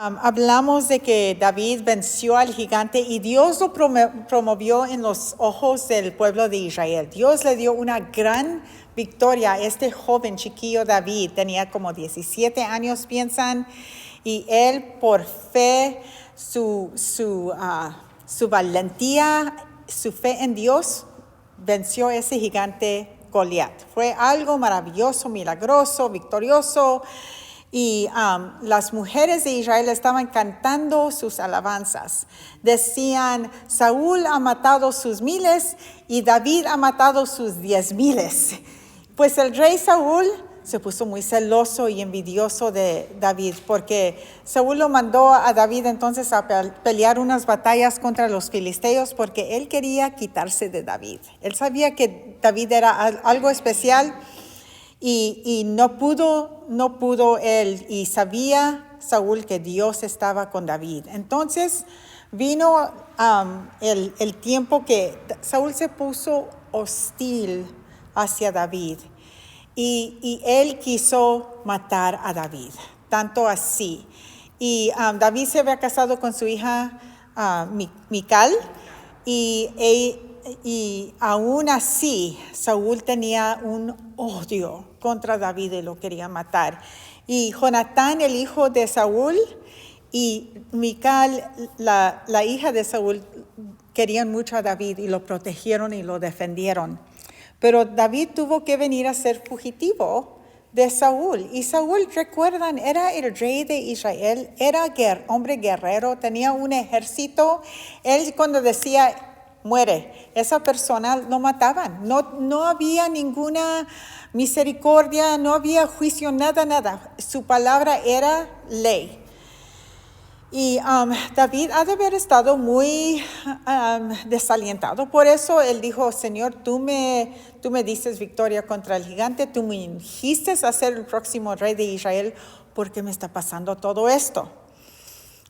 Hablamos de que David venció al gigante y Dios lo promovió en los ojos del pueblo de Israel. Dios le dio una gran victoria a este joven chiquillo David. Tenía como 17 años, piensan, y él por fe, su valentía, su fe en Dios, venció a ese gigante Goliat. Fue algo maravilloso, milagroso, victorioso. Y las mujeres de Israel estaban cantando sus alabanzas. Decían, Saúl ha matado sus miles y David ha matado sus 10,000. Pues el rey Saúl se puso muy celoso y envidioso de David, porque Saúl lo mandó a David entonces a pelear unas batallas contra los filisteos, porque él quería quitarse de David. Él sabía que David era algo especial. Y no pudo él, y sabía Saúl que Dios estaba con David. Entonces vino el tiempo que Saúl se puso hostil hacia David, y él quiso matar a David, tanto así. Y David se había casado con su hija Mical, y aún así, Saúl tenía un odio contra David y lo quería matar. Y Jonatán, el hijo de Saúl, y Mical, la hija de Saúl, querían mucho a David y lo protegieron y lo defendieron. Pero David tuvo que venir a ser fugitivo de Saúl. Y Saúl, recuerdan, era el rey de Israel, era hombre guerrero, tenía un ejército. Él cuando decía, muere, esa persona lo mataban. No había ninguna misericordia, no había juicio, nada. Su palabra era ley. Y David ha de haber estado muy desalientado. Por eso él dijo, Señor, tú me diste victoria contra el gigante, tú me ungiste a ser el próximo rey de Israel. ¿Por qué me está pasando todo esto?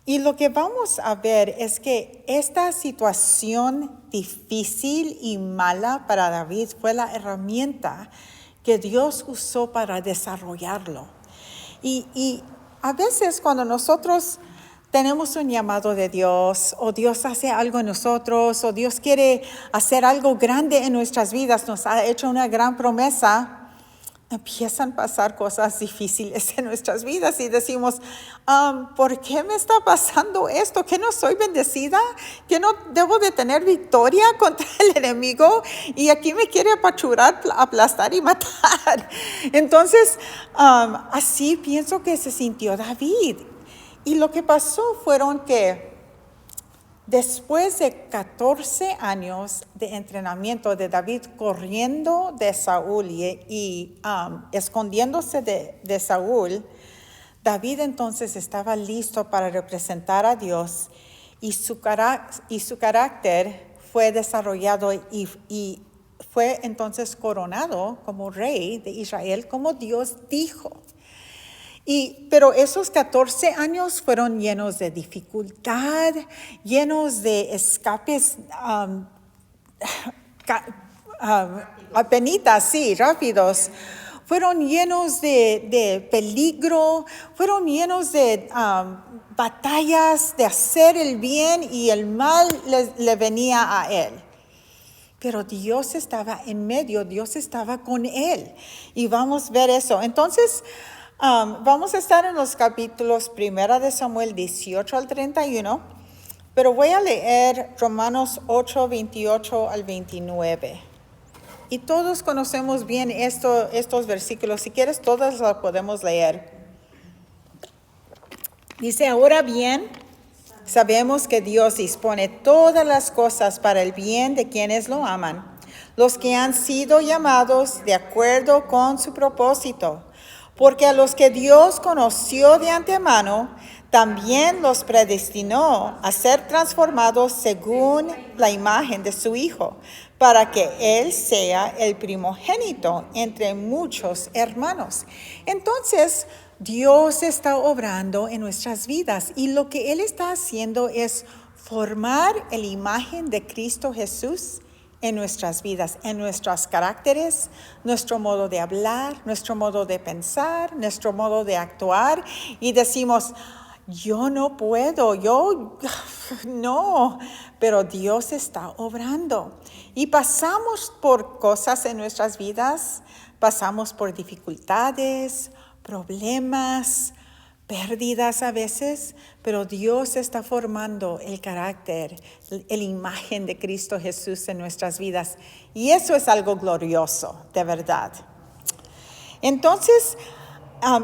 Y lo que vamos a ver es que esta situación difícil y mala para David fue la herramienta que Dios usó para desarrollarlo. Y a veces cuando nosotros tenemos un llamado de Dios, o Dios hace algo en nosotros, o Dios quiere hacer algo grande en nuestras vidas, nos ha hecho una gran promesa, empiezan a pasar cosas difíciles en nuestras vidas y decimos, ¿por qué me está pasando esto? ¿Que no soy bendecida? ¿Que no debo de tener victoria contra el enemigo? Y aquí me quiere apachurar, aplastar y matar. Entonces, así pienso que se sintió David. Y lo que pasó fueron que después de 14 años de entrenamiento de David corriendo de Saúl y escondiéndose de Saúl, David entonces estaba listo para representar a Dios, y su carácter fue desarrollado y fue entonces coronado como rey de Israel, como Dios dijo. Pero esos 14 años fueron llenos de dificultad, llenos de escapes apenitas, sí, rápidos. Fueron llenos de peligro, fueron llenos de batallas de hacer el bien, y el mal le venía a él. Pero Dios estaba en medio, Dios estaba con él. Y vamos a ver eso. Entonces, vamos a estar en los capítulos 1 de Samuel 18 al 31, pero voy a leer Romanos 8, 28 al 29. Y todos conocemos bien estos versículos. Si quieres, todos los podemos leer. Dice, ahora bien, sabemos que Dios dispone todas las cosas para el bien de quienes lo aman, los que han sido llamados de acuerdo con su propósito. Porque a los que Dios conoció de antemano, también los predestinó a ser transformados según la imagen de su Hijo, para que Él sea el primogénito entre muchos hermanos. Entonces, Dios está obrando en nuestras vidas, y lo que Él está haciendo es formar la imagen de Cristo Jesús en nuestras vidas, en nuestros caracteres, nuestro modo de hablar, nuestro modo de pensar, nuestro modo de actuar. Y decimos, yo no puedo, yo no, pero Dios está obrando. Y pasamos por cosas en nuestras vidas, pasamos por dificultades, problemas, pérdidas a veces, pero Dios está formando el carácter, la imagen de Cristo Jesús en nuestras vidas. Y eso es algo glorioso, de verdad. Entonces,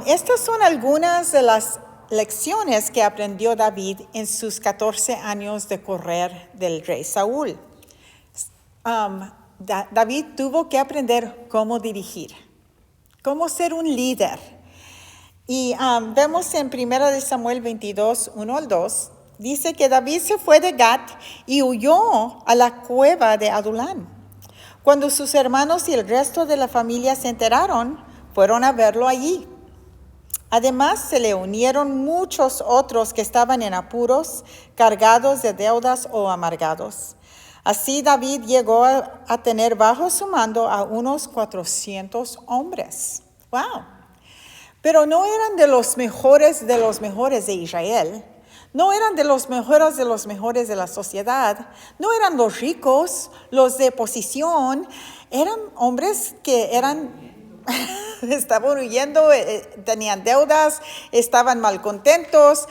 estas son algunas de las lecciones que aprendió David en sus 14 años de correr del rey Saúl. David tuvo que aprender cómo dirigir, cómo ser un líder. Y vemos en 1 Samuel 22, 1 al 2, dice que David se fue de Gat y huyó a la cueva de Adulán. Cuando sus hermanos y el resto de la familia se enteraron, fueron a verlo allí. Además, se le unieron muchos otros que estaban en apuros, cargados de deudas o amargados. Así David llegó a tener bajo su mando a unos 400 hombres. ¡Wow! Pero no eran de los mejores de Israel. No eran de los mejores de la sociedad. No eran los ricos, los de posición. Eran hombres que estaban huyendo, tenían deudas, estaban malcontentos,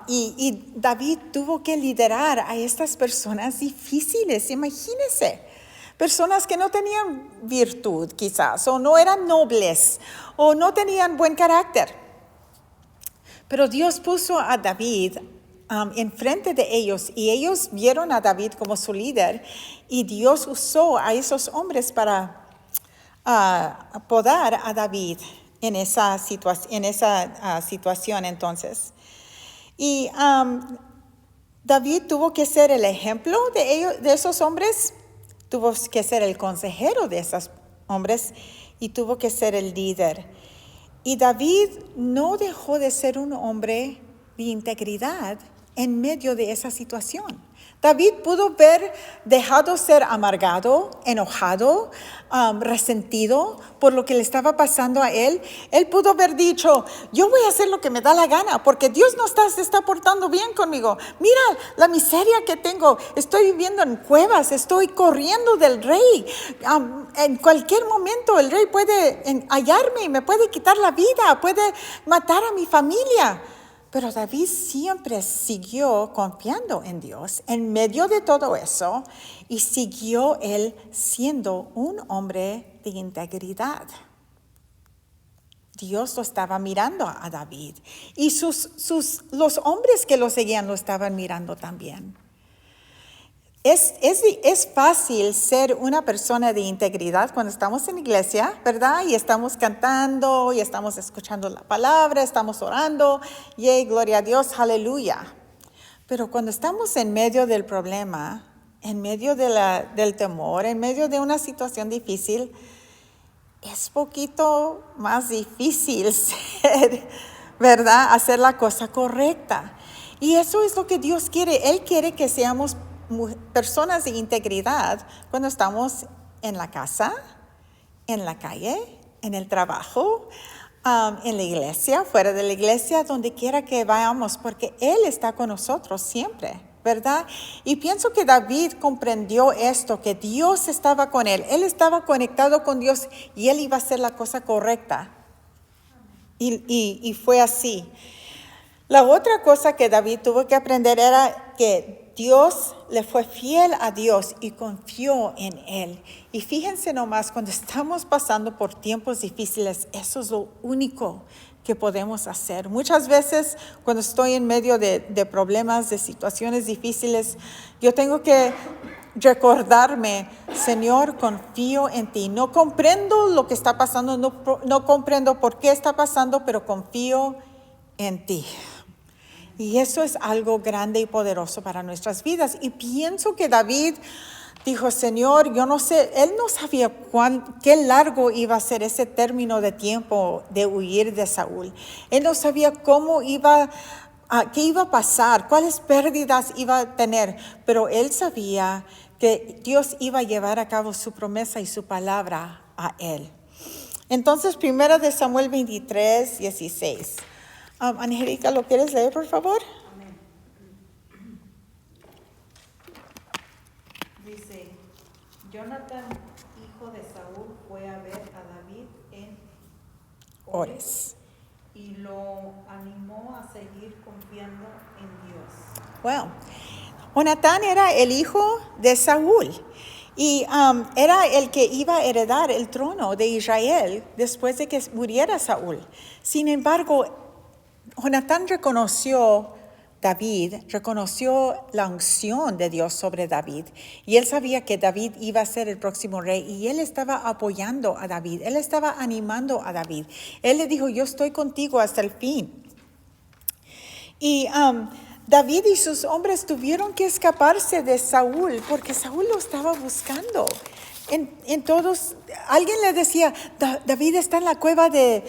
y David tuvo que liderar a estas personas difíciles. Imagínense, personas que no tenían virtud quizás, o no eran nobles, o no tenían buen carácter. Pero Dios puso a David enfrente de ellos, y ellos vieron a David como su líder, y Dios usó a esos hombres para podar a David en esa situación entonces. Y David tuvo que ser el ejemplo de esos hombres, tuvo que ser el consejero de esos hombres y tuvo que ser el líder. Y David no dejó de ser un hombre de integridad en medio de esa situación. David pudo haber dejado ser amargado, enojado, resentido por lo que le estaba pasando a él. Él pudo haber dicho, yo voy a hacer lo que me da la gana porque Dios no se está portando bien conmigo. Mira la miseria que tengo, estoy viviendo en cuevas, estoy corriendo del rey. En cualquier momento el rey puede hallarme y me puede quitar la vida, puede matar a mi familia. Pero David siempre siguió confiando en Dios en medio de todo eso y siguió él siendo un hombre de integridad. Dios lo estaba mirando a David y los hombres que lo seguían lo estaban mirando también. Es fácil ser una persona de integridad cuando estamos en iglesia, ¿verdad? Y estamos cantando, y estamos escuchando la palabra, estamos orando, ¡yay, gloria a Dios, aleluya! Pero cuando estamos en medio del problema, en medio del temor, en medio de una situación difícil, es poquito más difícil ser, ¿verdad? Hacer la cosa correcta. Y eso es lo que Dios quiere. Él quiere que seamos personas de integridad cuando estamos en la casa, en la calle, en el trabajo, en la iglesia, fuera de la iglesia, donde quiera que vayamos, porque Él está con nosotros siempre, ¿verdad? Y pienso que David comprendió esto, que Dios estaba con él estaba conectado con Dios y él iba a hacer la cosa correcta. Y fue así. La otra cosa que David tuvo que aprender era que Dios le fue fiel a Dios y confió en Él. Y fíjense nomás, cuando estamos pasando por tiempos difíciles, eso es lo único que podemos hacer. Muchas veces cuando estoy en medio de problemas, de situaciones difíciles, yo tengo que recordarme, Señor, confío en ti. No comprendo lo que está pasando, no comprendo por qué está pasando, pero confío en ti. Y eso es algo grande y poderoso para nuestras vidas. Y pienso que David dijo, Señor, yo no sé, él no sabía qué largo iba a ser ese término de tiempo de huir de Saúl. Él no sabía qué iba a pasar, cuáles pérdidas iba a tener, pero él sabía que Dios iba a llevar a cabo su promesa y su palabra a él. Entonces, 1 Samuel 23, 16. Angélica, ¿lo quieres leer, por favor? Dice, Jonathan, hijo de Saúl, fue a ver a David en Ores. y lo animó a seguir confiando en Dios. Wow. Jonatán era el hijo de Saúl y era el que iba a heredar el trono de Israel después de que muriera Saúl. Sin embargo, Jonatán reconoció la unción de Dios sobre David, y él sabía que David iba a ser el próximo rey, y él estaba apoyando a David, él estaba animando a David. Él le dijo, yo estoy contigo hasta el fin. Y David y sus hombres tuvieron que escaparse de Saúl porque Saúl lo estaba buscando. En todos, alguien le decía, David está en la cueva de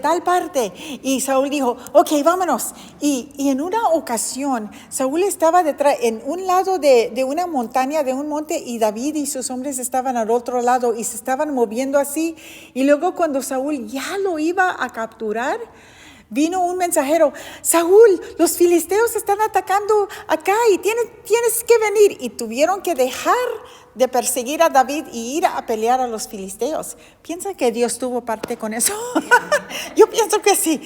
tal parte. Y Saúl dijo, ok, vámonos. Y en una ocasión, Saúl estaba detrás, en un lado de una montaña, de un monte, y David y sus hombres estaban al otro lado y se estaban moviendo así. Y luego cuando Saúl ya lo iba a capturar, vino un mensajero, Saúl, los filisteos están atacando acá y tienes que venir. Y tuvieron que dejar de perseguir a David y ir a pelear a los filisteos. ¿Piensan que Dios tuvo parte con eso? Yo pienso que sí.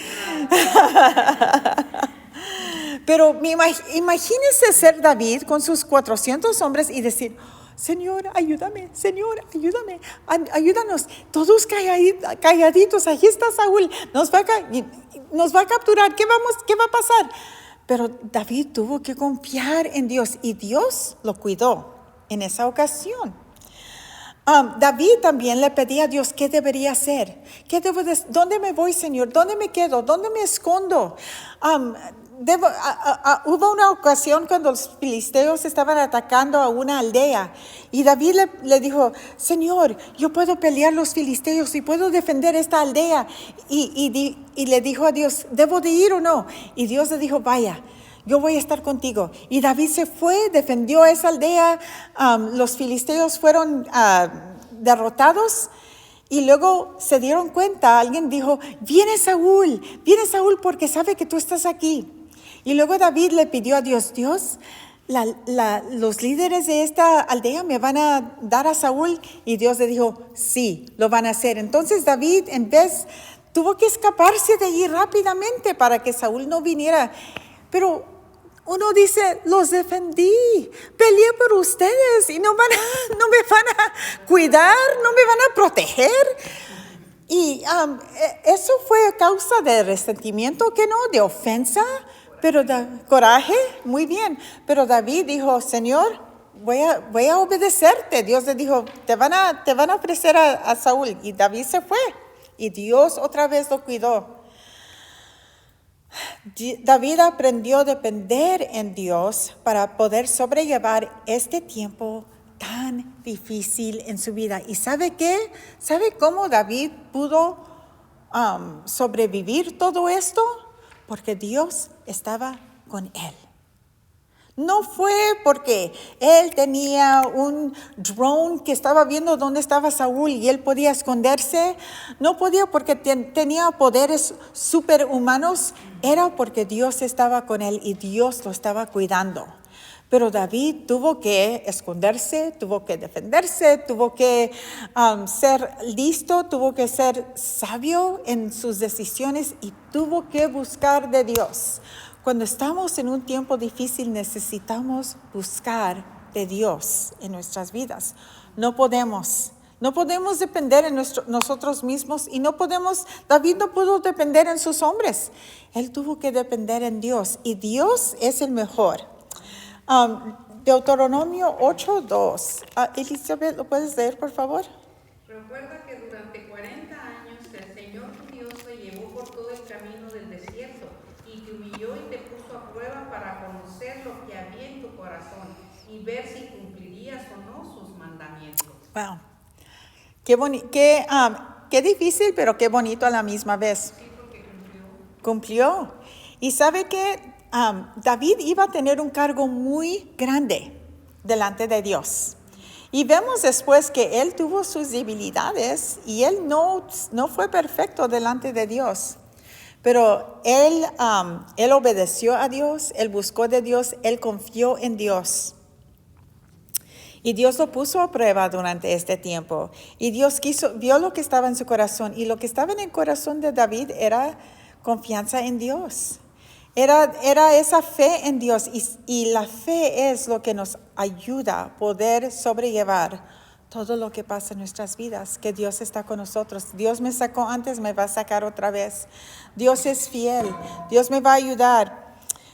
Pero imagínense ser David con sus 400 hombres y decir, Señor, ayúdame, ayúdanos. Todos calladitos, ahí está Saúl, nos va a capturar, ¿qué va a pasar? Pero David tuvo que confiar en Dios y Dios lo cuidó en esa ocasión. David también le pedía a Dios qué debería hacer. ¿Dónde me voy, Señor? ¿Dónde me quedo? ¿Dónde me escondo? Hubo una ocasión cuando los filisteos estaban atacando a una aldea y David le dijo, Señor, yo puedo pelear los filisteos y puedo defender esta aldea. Y le dijo a Dios, ¿debo de ir o no? Y Dios le dijo, vaya, yo voy a estar contigo. Y David se fue, defendió esa aldea, los filisteos fueron derrotados. Y luego se dieron cuenta, alguien dijo, viene Saúl porque sabe que tú estás aquí. Y luego David le pidió a Dios, los líderes de esta aldea me van a dar a Saúl. Y Dios le dijo, sí, lo van a hacer. Entonces David tuvo que escaparse de allí rápidamente para que Saúl no viniera. Pero uno dice, los defendí, peleé por ustedes y no me van a cuidar, no me van a proteger. Y eso fue a causa de resentimiento, que no, de ofensa, pero de coraje, muy bien. Pero David dijo, Señor, voy a obedecerte. Dios le dijo, te van a ofrecer a Saúl. Y David se fue y Dios otra vez lo cuidó. David aprendió a depender en Dios para poder sobrellevar este tiempo tan difícil en su vida. ¿Y sabe qué? ¿Sabe cómo David pudo sobrevivir todo esto? Porque Dios estaba con él. No fue porque él tenía un drone que estaba viendo dónde estaba Saúl y él podía esconderse. No podía porque tenía poderes superhumanos. Era porque Dios estaba con él y Dios lo estaba cuidando. Pero David tuvo que esconderse, tuvo que defenderse, tuvo que ser listo, tuvo que ser sabio en sus decisiones y tuvo que buscar de Dios. Cuando estamos en un tiempo difícil necesitamos buscar de Dios en nuestras vidas. No podemos depender en nosotros mismos y David no pudo depender en sus hombres. Él tuvo que depender en Dios y Dios es el mejor. Deuteronomio 8:2. Elizabeth, ¿lo puedes leer, por favor? Recuerda que durante 40 años el Señor tu Dios te llevó por todo el camino del desierto y te humilló y te puso a prueba para conocer lo que había en tu corazón y ver si cumplirías o no sus mandamientos. Wow. Qué difícil, pero qué bonito a la misma vez. Sí, porque Cumplió. Y sabe que David iba a tener un cargo muy grande delante de Dios. Y vemos después que él tuvo sus debilidades y él no fue perfecto delante de Dios. Pero él obedeció a Dios, él buscó de Dios, él confió en Dios. Y Dios lo puso a prueba durante este tiempo. Y Dios vio lo que estaba en su corazón. Y lo que estaba en el corazón de David era confianza en Dios. Era esa fe en Dios. Y la fe es lo que nos ayuda a poder sobrellevar todo lo que pasa en nuestras vidas. Que Dios está con nosotros. Dios me sacó antes, me va a sacar otra vez. Dios es fiel. Dios me va a ayudar.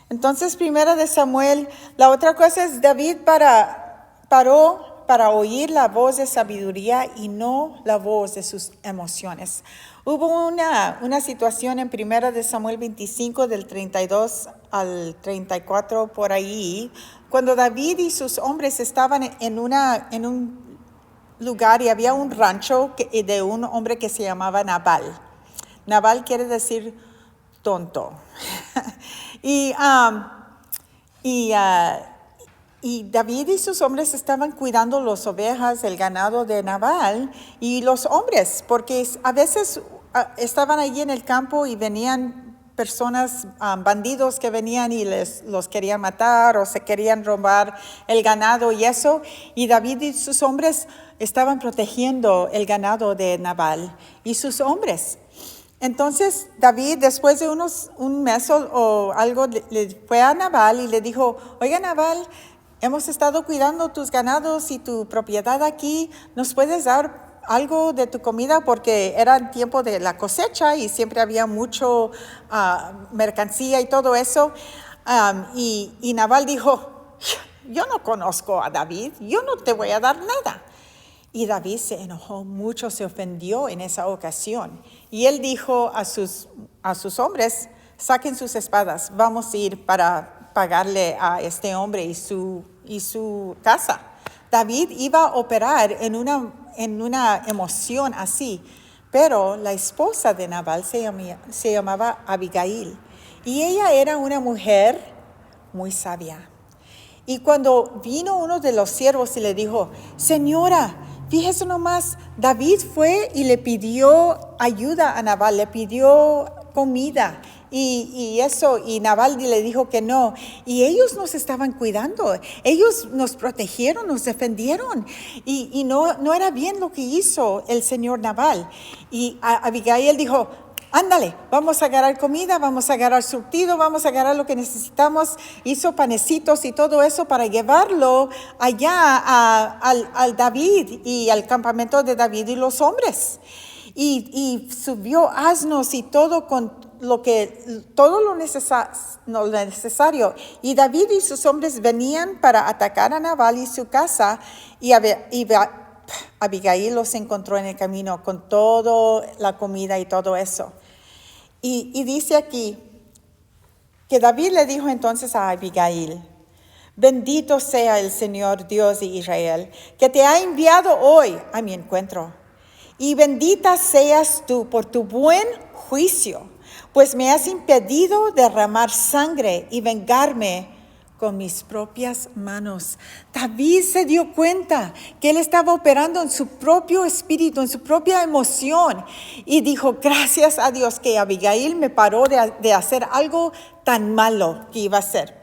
Entonces, 1 de Samuel, la otra cosa es David paró para oír la voz de sabiduría y no la voz de sus emociones. Hubo una situación en 1 de Samuel 25, del 32 al 34, por ahí, cuando David y sus hombres estaban en un lugar y había un rancho de un hombre que se llamaba Nabal. Nabal quiere decir tonto. Y David y sus hombres estaban cuidando las ovejas, el ganado de Nabal y los hombres, porque a veces estaban allí en el campo y venían personas, bandidos que venían y los querían matar o se querían robar el ganado y eso. Y David y sus hombres estaban protegiendo el ganado de Nabal y sus hombres. Entonces David, después de un mes o algo, le fue a Nabal y le dijo: oiga, Nabal, hemos estado cuidando tus ganados y tu propiedad aquí. ¿Nos puedes dar algo de tu comida? Porque era el tiempo de la cosecha y siempre había mucho mercancía y todo eso. Y Nabal dijo: yo no conozco a David, yo no te voy a dar nada. Y David se enojó mucho, se ofendió en esa ocasión. Y él dijo a sus hombres: saquen sus espadas, vamos a ir para pagarle a este hombre y su casa. David iba a operar en una emoción así, pero la esposa de Nabal se llamaba Abigail. Y ella era una mujer muy sabia. Y cuando vino uno de los siervos y le dijo: señora, fíjese nomás, David fue y le pidió ayuda a Nabal, le pidió comida y Nabal le dijo que no. Y ellos nos estaban cuidando, ellos nos protegieron, nos defendieron. Y no era bien lo que hizo el señor Nabal. Y Abigail dijo: ándale, vamos a agarrar comida, vamos a agarrar surtido, vamos a agarrar lo que necesitamos. Hizo panecitos y todo eso para llevarlo allá al David y al campamento de David y los hombres. Y subió asnos y todo todo lo necesario. Y David y sus hombres venían para atacar a Nabal y su casa, y Abigail los encontró en el camino con toda la comida y todo eso. Y dice aquí que David le dijo entonces a Abigail: bendito sea el Señor Dios de Israel, que te ha enviado hoy a mi encuentro. Y bendita seas tú por tu buen juicio, pues me has impedido derramar sangre y vengarme con mis propias manos. David se dio cuenta que él estaba operando en su propio espíritu, en su propia emoción, y dijo: gracias a Dios que Abigail me paró de hacer algo tan malo que iba a hacer.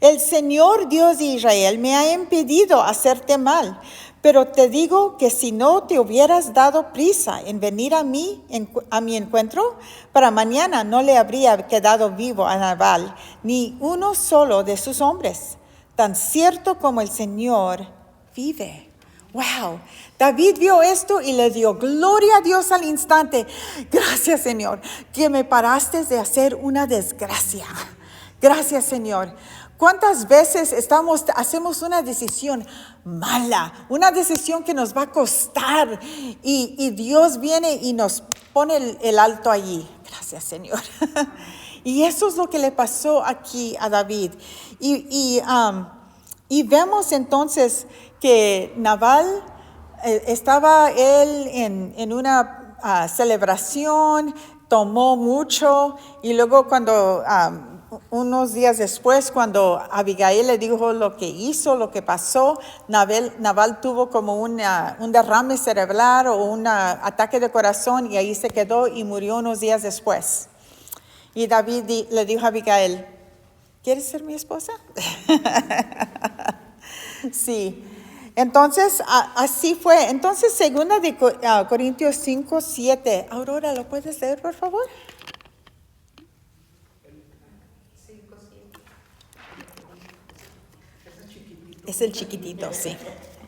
El Señor Dios de Israel me ha impedido hacerte mal, pero te digo que si no te hubieras dado prisa en venir a mi encuentro, para mañana no le habría quedado vivo a Nabal ni uno solo de sus hombres, tan cierto como el Señor vive. Wow, David vio esto y le dio gloria a Dios al instante. Gracias, Señor, que me paraste de hacer una desgracia. Gracias, Señor. ¿Cuántas veces hacemos una decisión mala, una decisión que nos va a costar, y Dios viene y nos pone el alto allí? Gracias, Señor. Y eso es lo que le pasó aquí a David. Y vemos entonces que Nabal estaba él en una celebración, tomó mucho, y luego cuando unos días después, cuando Abigail le dijo lo que hizo, lo que pasó, Nabal tuvo como un derrame cerebral o un ataque de corazón, y ahí se quedó y murió unos días después. Y David le dijo a Abigail, ¿quieres ser mi esposa? Sí. Entonces, así fue. Entonces, segunda de Corintios 5, 7. Aurora, ¿lo puedes leer, por favor? 5, 7. Es el chiquitito, sí.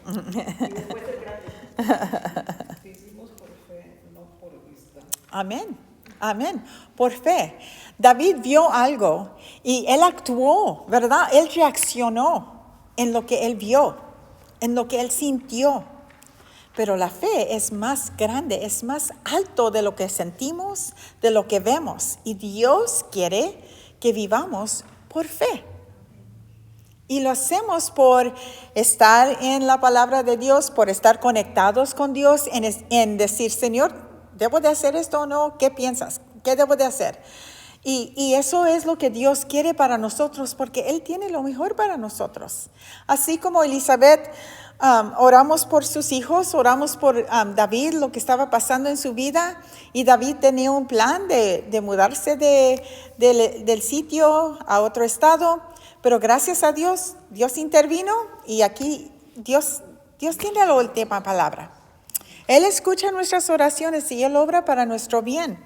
Y después el grande. Hicimos por fe, no por vista. Amén, amén, por fe. David vio algo y él actuó, ¿verdad? Él reaccionó en lo que él vio, en lo que él sintió. Pero la fe es más grande, es más alto de lo que sentimos, de lo que vemos. Y Dios quiere que vivamos por fe. Y lo hacemos por estar en la palabra de Dios, por estar conectados con Dios, en decir, Señor, ¿debo de hacer esto o no? ¿Qué piensas? ¿Qué debo de hacer? Y eso es lo que Dios quiere para nosotros, porque Él tiene lo mejor para nosotros. Así como Elizabeth, oramos por sus hijos, oramos por David, lo que estaba pasando en su vida, y David tenía un plan de mudarse del sitio a otro estado. Pero gracias a Dios, Dios intervino y aquí Dios tiene la última palabra. Él escucha nuestras oraciones y Él obra para nuestro bien.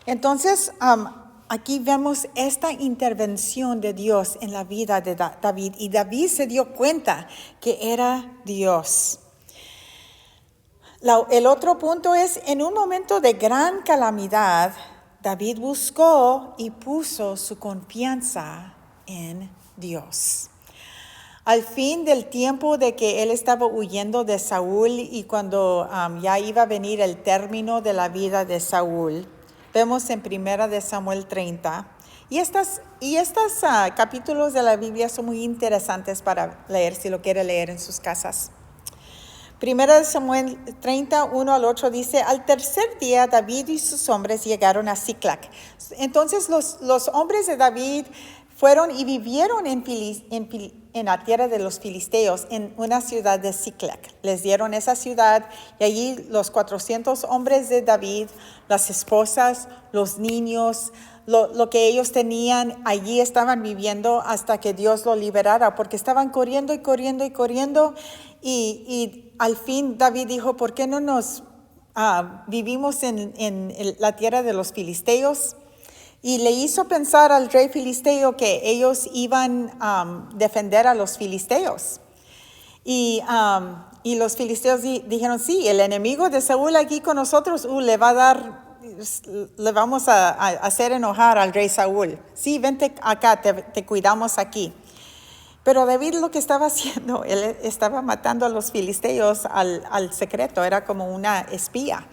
Entonces, aquí vemos esta intervención de Dios en la vida de David. Y David se dio cuenta que era Dios. El otro punto es, en un momento de gran calamidad, David buscó y puso su confianza en Dios. Al fin del tiempo de que él estaba huyendo de Saúl y cuando ya iba a venir el término de la vida de Saúl, vemos en 1 de Samuel 30. Y estos capítulos de la Biblia son muy interesantes para leer, si lo quiere leer en sus casas. 1 de Samuel 30, 1 al 8 dice, al tercer día David y sus hombres llegaron a Siclac. Entonces los hombres de David fueron y vivieron en la tierra de los filisteos, en una ciudad de Siclac. Les dieron esa ciudad y allí los 400 hombres de David, las esposas, los niños, lo que ellos tenían, allí estaban viviendo hasta que Dios lo liberara, porque estaban corriendo y corriendo y corriendo. Y al fin David dijo, ¿por qué no nos vivimos en la tierra de los filisteos? Y le hizo pensar al rey filisteo que ellos iban a defender a los filisteos. Y los filisteos dijeron, sí, el enemigo de Saúl aquí con nosotros, le vamos a hacer enojar al rey Saúl. Sí, vente acá, te cuidamos aquí. Pero David lo que estaba haciendo, él estaba matando a los filisteos al secreto, era como una espía.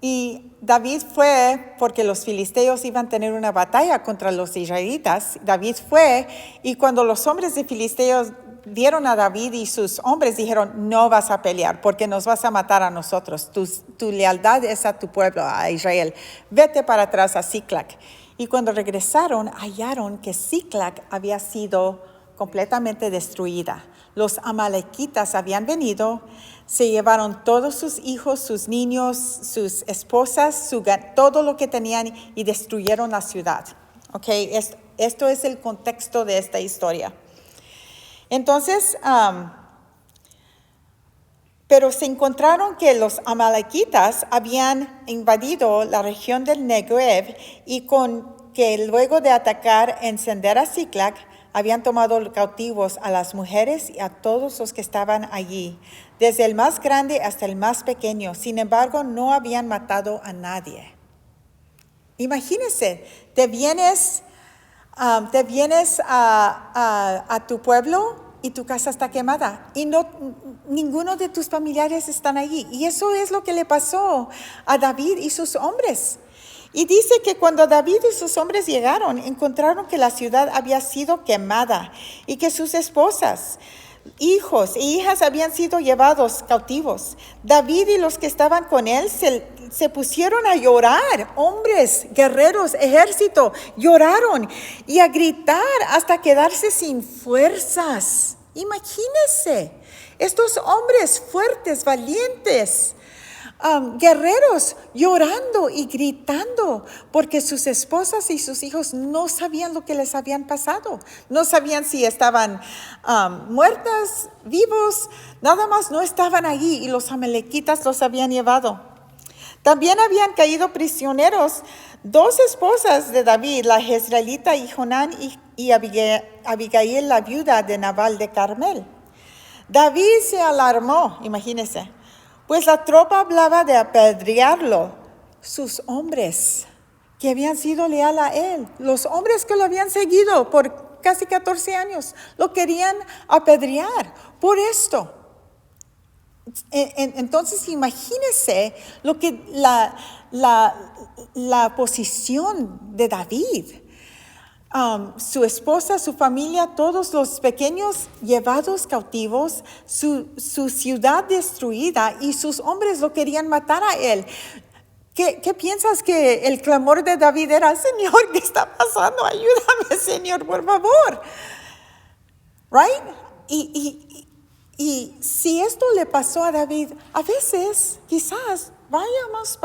Y David fue, porque los filisteos iban a tener una batalla contra los israelitas. David fue, y cuando los hombres de filisteos vieron a David y sus hombres, dijeron, no vas a pelear porque nos vas a matar a nosotros. Tu lealtad es a tu pueblo, a Israel. Vete para atrás a Siclac. Y cuando regresaron, hallaron que Siclac había sido completamente destruida. Los amalequitas habían venido, se llevaron todos sus hijos, sus niños, sus esposas, todo lo que tenían y destruyeron la ciudad. Okay, esto es el contexto de esta historia. Entonces, pero se encontraron que los amalequitas habían invadido la región del Negev y que luego de atacar, encender a Siclac, habían tomado cautivos a las mujeres y a todos los que estaban allí, desde el más grande hasta el más pequeño. Sin embargo, no habían matado a nadie. Imagínense, te vienes a tu pueblo y tu casa está quemada y ninguno de tus familiares están allí. Y eso es lo que le pasó a David y sus hombres. Y dice que cuando David y sus hombres llegaron, encontraron que la ciudad había sido quemada y que sus esposas, hijos e hijas habían sido llevados cautivos. David y los que estaban con él se pusieron a llorar, hombres, guerreros, ejército, lloraron y a gritar hasta quedarse sin fuerzas. Imagínense, estos hombres fuertes, valientes, guerreros llorando y gritando porque sus esposas y sus hijos no sabían lo que les habían pasado. No sabían si estaban muertas, vivos, nada más no estaban allí y los amalequitas los habían llevado. También habían caído prisioneros 2 esposas de David, la jezreelita y Jonán y Abigail, la viuda de Nabal de Carmel. David se alarmó, imagínense, pues la tropa hablaba de apedrearlo. Sus hombres que habían sido leal a él, los hombres que lo habían seguido por casi 14 años, lo querían apedrear por esto. Entonces imagínense lo que la posición de David. Su esposa, su familia, todos los pequeños llevados cautivos, su ciudad destruida y sus hombres lo querían matar a él. ¿Qué piensas que el clamor de David era? Señor, ¿qué está pasando? Ayúdame, Señor, por favor. Right? Y si esto le pasó a David, a veces quizás vayamos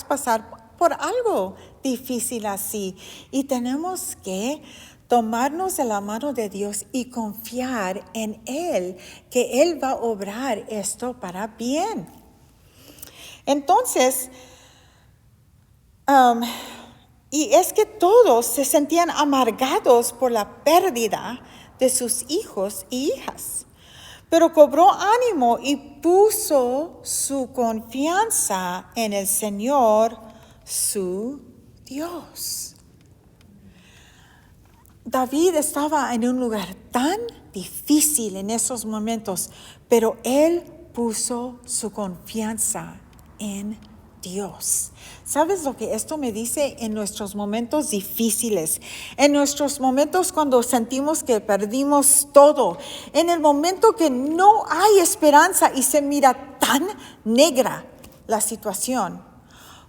a pasar por algo difícil así. Y tenemos que tomarnos de la mano de Dios y confiar en Él, que Él va a obrar esto para bien. Entonces, y es que todos se sentían amargados por la pérdida de sus hijos y hijas. Pero cobró ánimo y puso su confianza en el Señor, su Dios. David estaba en un lugar tan difícil en esos momentos, pero él puso su confianza en Dios. ¿Sabes lo que esto me dice en nuestros momentos difíciles? En nuestros momentos cuando sentimos que perdimos todo, en el momento que no hay esperanza y se mira tan negra la situación,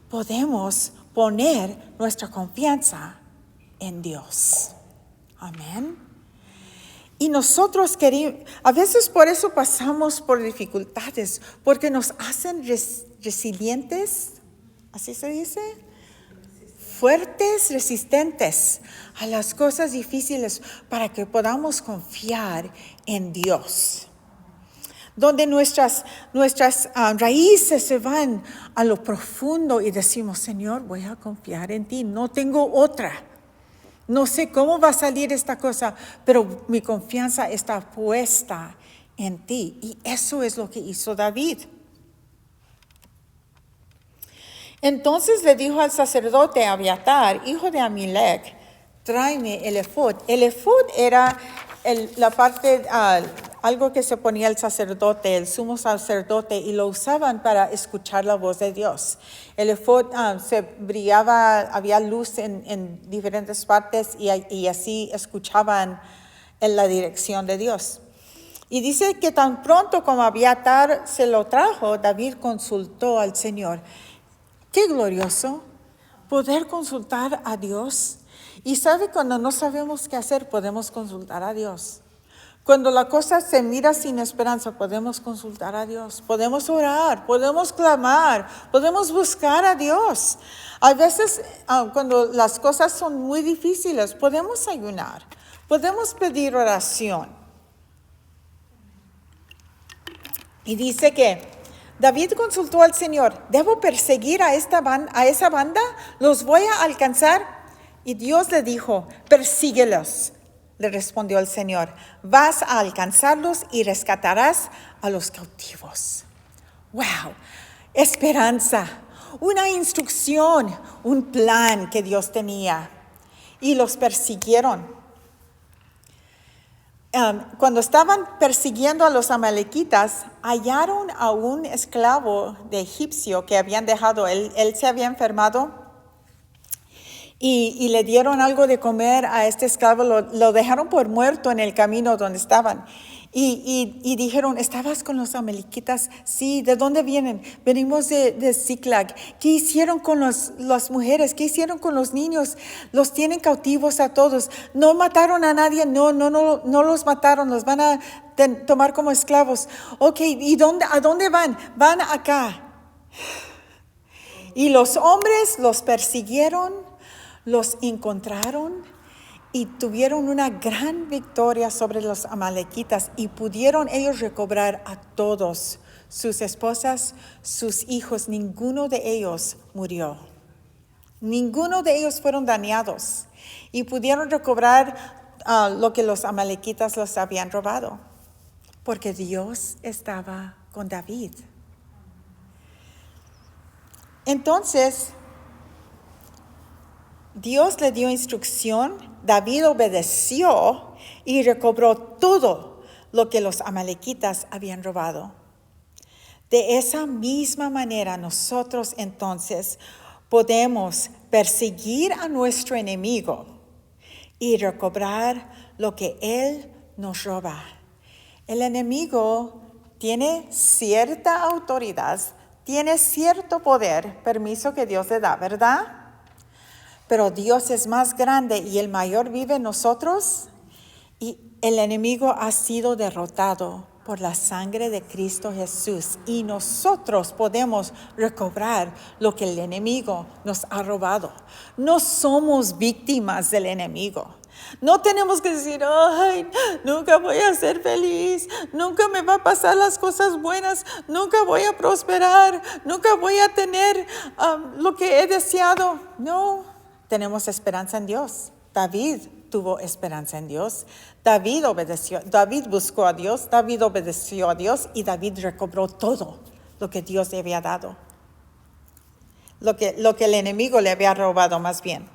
podemos poner nuestra confianza en Dios. Amén. Y nosotros queremos, a veces por eso pasamos por dificultades, porque nos hacen resilientes, ¿así se dice? Fuertes, resistentes a las cosas difíciles para que podamos confiar en Dios. Donde nuestras raíces se van a lo profundo y decimos, Señor, voy a confiar en ti, no tengo otra. No sé cómo va a salir esta cosa, pero mi confianza está puesta en ti. Y eso es lo que hizo David. Entonces le dijo al sacerdote Abiatar, hijo de Amilec, tráeme el efod. El efod era la parte, algo que se ponía el sacerdote, el sumo sacerdote, y lo usaban para escuchar la voz de Dios. El efod se brillaba, había luz en diferentes partes y así escuchaban en la dirección de Dios. Y dice que tan pronto como Abiatar se lo trajo, David consultó al Señor. Qué glorioso poder consultar a Dios. Y sabe, cuando no sabemos qué hacer, podemos consultar a Dios. Cuando la cosa se mira sin esperanza, podemos consultar a Dios. Podemos orar, podemos clamar, podemos buscar a Dios. A veces, cuando las cosas son muy difíciles, podemos ayunar, podemos pedir oración. Y dice que David consultó al Señor, ¿debo perseguir a esa banda? ¿Los voy a alcanzar? Y Dios le dijo, persíguelos. Le respondió el Señor, vas a alcanzarlos y rescatarás a los cautivos. ¡Wow! Esperanza, una instrucción, un plan que Dios tenía. Y los persiguieron. Cuando estaban persiguiendo a los amalequitas, hallaron a un esclavo de egipcio que habían dejado. Él se había enfermado y le dieron algo de comer a este esclavo. Lo dejaron por muerto en el camino donde estaban. Y dijeron, ¿estabas con los amalequitas? Sí, ¿de dónde vienen? Venimos de Ziklag. ¿Qué hicieron con las mujeres? ¿Qué hicieron con los niños? Los tienen cautivos a todos. No mataron a nadie, no los mataron, los van a tomar como esclavos. Ok, ¿y a dónde van? Van acá. Y los hombres los persiguieron, los encontraron y tuvieron una gran victoria sobre los amalequitas y pudieron ellos recobrar a todos, sus esposas, sus hijos. Ninguno de ellos murió. Ninguno de ellos fueron dañados y pudieron recobrar lo que los amalequitas los habían robado, porque Dios estaba con David. Entonces, Dios le dio instrucción, David obedeció y recobró todo lo que los amalequitas habían robado. De esa misma manera, nosotros entonces podemos perseguir a nuestro enemigo y recobrar lo que él nos roba. El enemigo tiene cierta autoridad, tiene cierto poder, permiso que Dios le da, ¿verdad? Pero Dios es más grande y el mayor vive en nosotros y el enemigo ha sido derrotado por la sangre de Cristo Jesús y nosotros podemos recobrar lo que el enemigo nos ha robado. No somos víctimas del enemigo. No tenemos que decir, ay, nunca voy a ser feliz, nunca me va a pasar las cosas buenas, nunca voy a prosperar, nunca voy a tener lo que he deseado. No, tenemos esperanza en Dios. David tuvo esperanza en Dios. David obedeció, David buscó a Dios, David obedeció a Dios y David recobró todo lo que Dios le había dado. Lo que el enemigo le había robado más bien.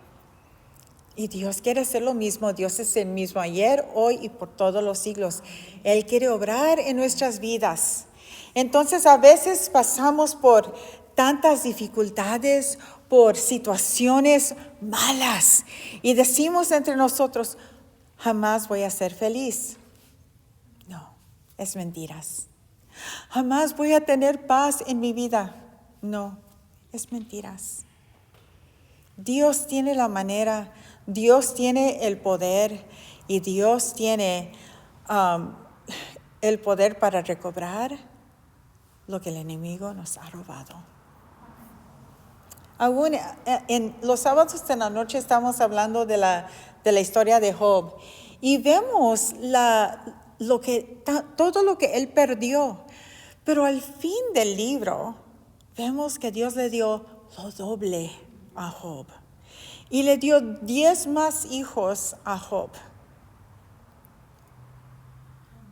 Y Dios quiere hacer lo mismo. Dios es el mismo ayer, hoy y por todos los siglos. Él quiere obrar en nuestras vidas. Entonces a veces pasamos por tantas dificultades, por situaciones malas y decimos entre nosotros, jamás voy a ser feliz. No, es mentiras. Jamás voy a tener paz en mi vida. No, es mentiras. Dios tiene la manera, Dios tiene el poder y Dios tiene el poder para recobrar lo que el enemigo nos ha robado. Aún en los sábados de la noche estamos hablando de la historia de Job y vemos todo lo que él perdió, pero al fin del libro vemos que Dios le dio lo doble a Job y le dio 10 más hijos a Job.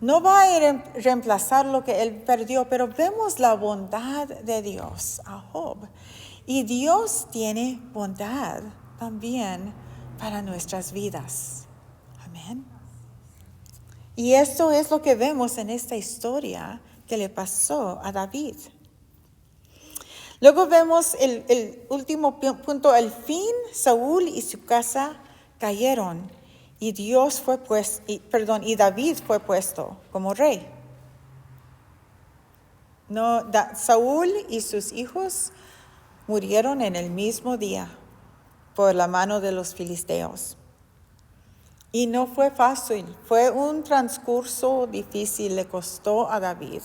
No va a reemplazar lo que él perdió, pero vemos la bondad de Dios a Job. Y Dios tiene bondad también para nuestras vidas. Amén. Y esto es lo que vemos en esta historia que le pasó a David. Luego vemos el último punto. Al fin Saúl y su casa cayeron y David fue puesto como rey. Saúl y sus hijos murieron en el mismo día por la mano de los filisteos. Y no fue fácil, fue un transcurso difícil, le costó a David.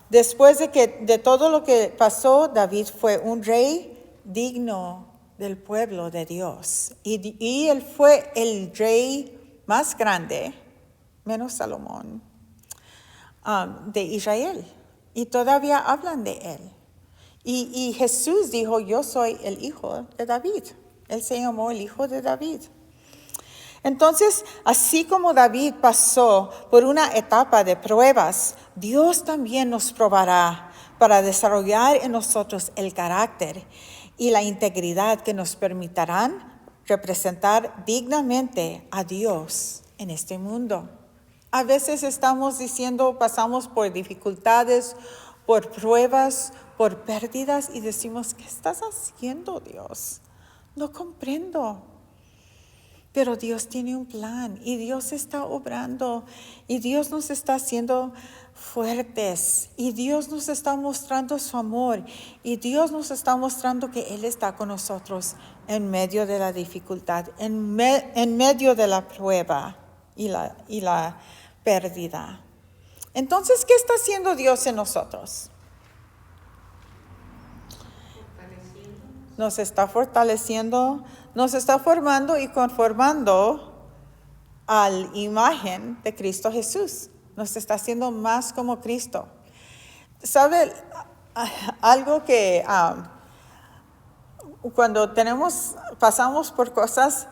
Después de todo lo que pasó, David fue un rey digno del pueblo de Dios. Y él fue el rey más grande, menos Salomón, de Israel. Y todavía hablan de él. Y Jesús dijo, yo soy el hijo de David. Él se llamó el hijo de David. Entonces, así como David pasó por una etapa de pruebas, Dios también nos probará para desarrollar en nosotros el carácter y la integridad que nos permitirán representar dignamente a Dios en este mundo. A veces pasamos por dificultades, por pruebas, por pérdidas y decimos, ¿qué estás haciendo, Dios? No comprendo. Pero Dios tiene un plan y Dios está obrando y Dios nos está haciendo fuertes y Dios nos está mostrando su amor y Dios nos está mostrando que Él está con nosotros en medio de la dificultad, en medio de la prueba y la pérdida. Entonces, ¿qué está haciendo Dios en nosotros? nos está fortaleciendo, nos está formando y conformando a la imagen de Cristo Jesús. Nos está haciendo más como Cristo. ¿Sabe algo que cuando pasamos por cosas,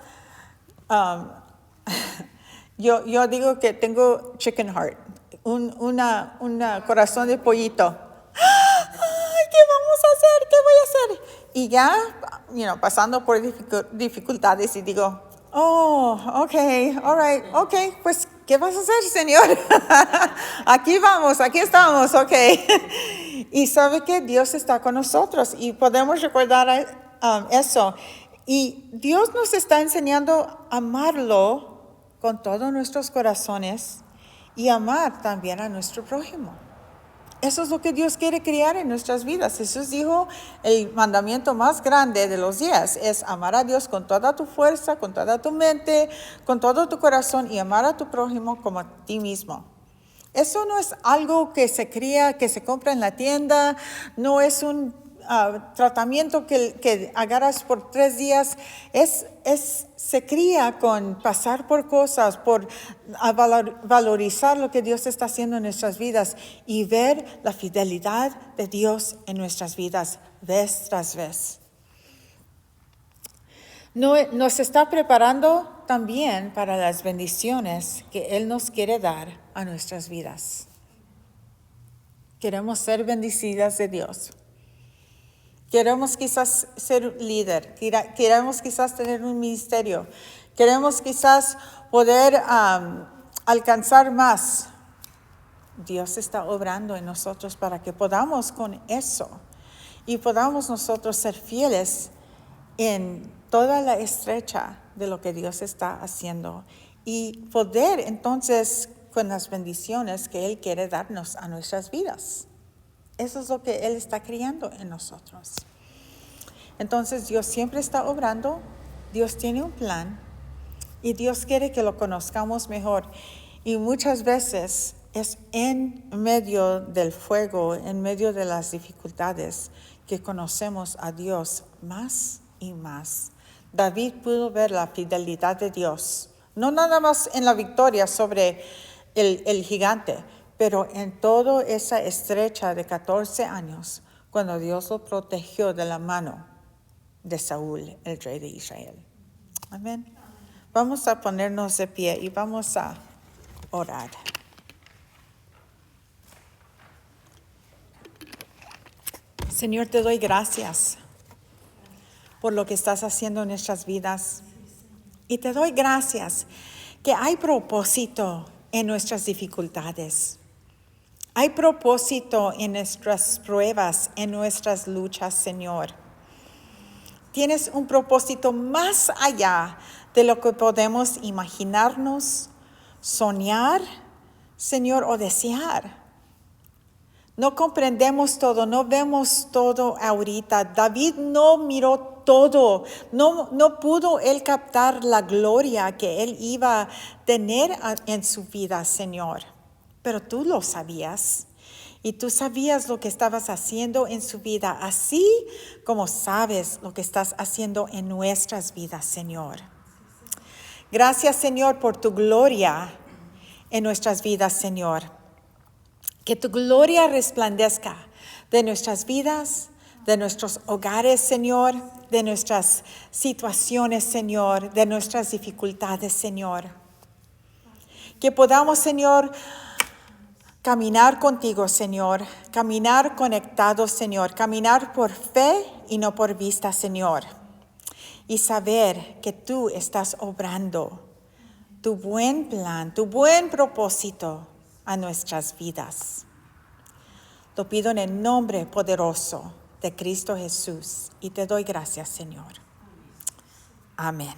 yo digo que tengo chicken heart, una corazón de pollito. ¡Ay, qué vamos a hacer! ¿Qué voy a hacer? Y ya, pasando por dificultades y digo, oh, okay, all right, okay, pues, ¿qué vas a hacer, Señor? Aquí vamos, aquí estamos, okay. Y sabe que Dios está con nosotros y podemos recordar eso. Y Dios nos está enseñando a amarlo con todos nuestros corazones y amar también a nuestro prójimo. Eso es lo que Dios quiere crear en nuestras vidas. Jesús dijo, el mandamiento más grande de los 10 es amar a Dios con toda tu fuerza, con toda tu mente, con todo tu corazón y amar a tu prójimo como a ti mismo. Eso no es algo que se cría, que se compra en la tienda, no es un tratamiento que agarras por 3 días, se cría con pasar por cosas, por valorizar lo que Dios está haciendo en nuestras vidas y ver la fidelidad de Dios en nuestras vidas vez tras vez. Nos está preparando también para las bendiciones que Él nos quiere dar a nuestras vidas. Queremos ser bendecidas de Dios. Queremos quizás ser líder, queremos quizás tener un ministerio, queremos quizás poder alcanzar más. Dios está obrando en nosotros para que podamos con eso y podamos nosotros ser fieles en toda la estrecha de lo que Dios está haciendo y poder entonces con las bendiciones que Él quiere darnos a nuestras vidas. Eso es lo que Él está creando en nosotros. Entonces Dios siempre está obrando, Dios tiene un plan y Dios quiere que lo conozcamos mejor. Y muchas veces es en medio del fuego, en medio de las dificultades, que conocemos a Dios más y más. David pudo ver la fidelidad de Dios, no nada más en la victoria sobre el gigante, pero en toda esa estrecha de 14 años, cuando Dios lo protegió de la mano de Saúl, el rey de Israel. Amén. Vamos a ponernos de pie y vamos a orar. Señor, te doy gracias por lo que estás haciendo en nuestras vidas. Y te doy gracias que hay propósito en nuestras dificultades. Hay propósito en nuestras pruebas, en nuestras luchas, Señor. Tienes un propósito más allá de lo que podemos imaginarnos, soñar, Señor, o desear. No comprendemos todo, no vemos todo ahorita. David no miró todo, no pudo él captar la gloria que él iba a tener en su vida, Señor. Pero tú lo sabías y tú sabías lo que estabas haciendo en su vida, así como sabes lo que estás haciendo en nuestras vidas, Señor. Gracias, Señor, por tu gloria en nuestras vidas, Señor. Que tu gloria resplandezca de nuestras vidas, de nuestros hogares, Señor, de nuestras situaciones, Señor, de nuestras dificultades, Señor. Que podamos, Señor, caminar contigo, Señor, caminar conectados, Señor, caminar por fe y no por vista, Señor. Y saber que tú estás obrando tu buen plan, tu buen propósito a nuestras vidas. Lo pido en el nombre poderoso de Cristo Jesús y te doy gracias, Señor. Amén.